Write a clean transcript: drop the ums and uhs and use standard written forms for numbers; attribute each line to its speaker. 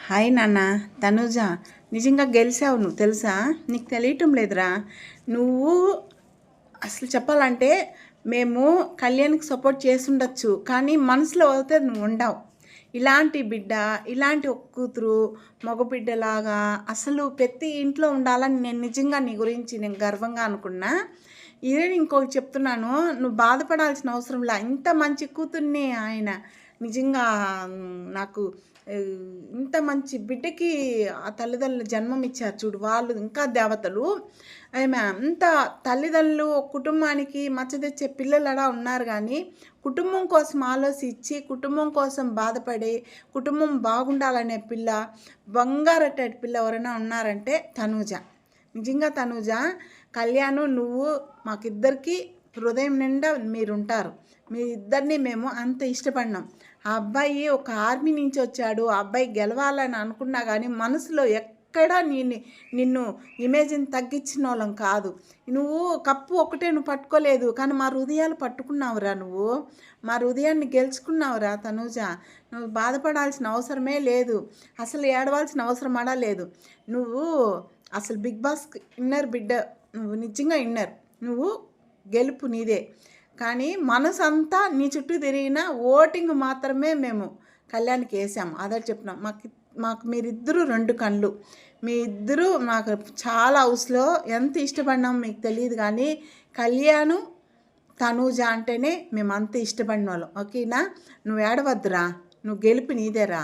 Speaker 1: Hi నాన్న తనుజ, నిజంగా గెలిచావు నువ్వు తెలుసా? నీకు తెలియటం లేదురా. నువ్వు అసలు చెప్పాలంటే మేము కళ్యాణ్కి సపోర్ట్ చేస్తుండొచ్చు, కానీ మనసులో అయితే నువ్వు ఉండవు. ఇలాంటి బిడ్డ, ఇలాంటి ఒక కూతురు మగబిడ్డలాగా అసలు ప్రతి ఇంట్లో ఉండాలని నేను నిజంగా నీ గురించి నేను గర్వంగా అనుకున్నా. ఇదే ఇంకొకటి చెప్తున్నాను, నువ్వు బాధపడాల్సిన అవసరంలా. ఇంత మంచి కూతుర్ని ఆయన నిజంగా నాకు ఇంత మంచి బిడ్డకి ఆ తల్లిదండ్రులు జన్మం ఇచ్చారు చూడు, వాళ్ళు ఇంకా దేవతలు. ఆమె అంత తల్లిదండ్రులు కుటుంబానికి మచ్చ తెచ్చే పిల్లలడా ఉన్నారు, కానీ కుటుంబం కోసం ఆలోచించి కుటుంబం కోసం బాధపడి కుటుంబం బాగుండాలనే పిల్ల, బంగారట్టేటి పిల్ల ఎవరైనా ఉన్నారంటే తనూజ. నిజంగా తనూజ, కళ్యాణ్ నువ్వు మాకిద్దరికి హృదయం నిండా మీరుంటారు. మీ ఇద్దరిని మేము అంత ఇష్టపడినాం. ఆ అబ్బాయి ఒక ఆర్మీ నుంచి వచ్చాడు, ఆ అబ్బాయి గెలవాలని అనుకున్నా, కానీ మనసులో ఎక్కడా నిన్ను ఇమేజ్ని తగ్గించిన వాళ్ళం కాదు. నువ్వు కప్పు ఒకటే నువ్వు పట్టుకోలేదు, కానీ మా హృదయాలు పట్టుకున్నావురా. నువ్వు మా హృదయాన్ని గెలుచుకున్నావురా తనూజ. నువ్వు బాధపడాల్సిన అవసరమే లేదు, అసలు ఏడవాల్సిన అవసరం అడా లేదు. నువ్వు అసలు బిగ్ బాస్ ఇన్నర్ బిడ్డ, నువ్వు నిజంగా ఇన్నర్. నువ్వు గెలుపు నీదే, కానీ మనసు అంతా నీ చుట్టూ తిరిగిన ఓటింగ్ మాత్రమే మేము కళ్యాణ్కి వేసాము. అదే చెప్పినాం. మాకు మీరిద్దరూ రెండు కళ్ళు. మీ ఇద్దరు మాకు చాలా హౌస్లో ఎంత ఇష్టపడినాం మీకు తెలియదు, కానీ కళ్యాణ్ తనూజ అంటేనే మేము అంత ఇష్టపడిన వాళ్ళం. ఓకేనా? నువ్వు ఏడవద్దురా, నువ్వు గెలుపు నీదేరా.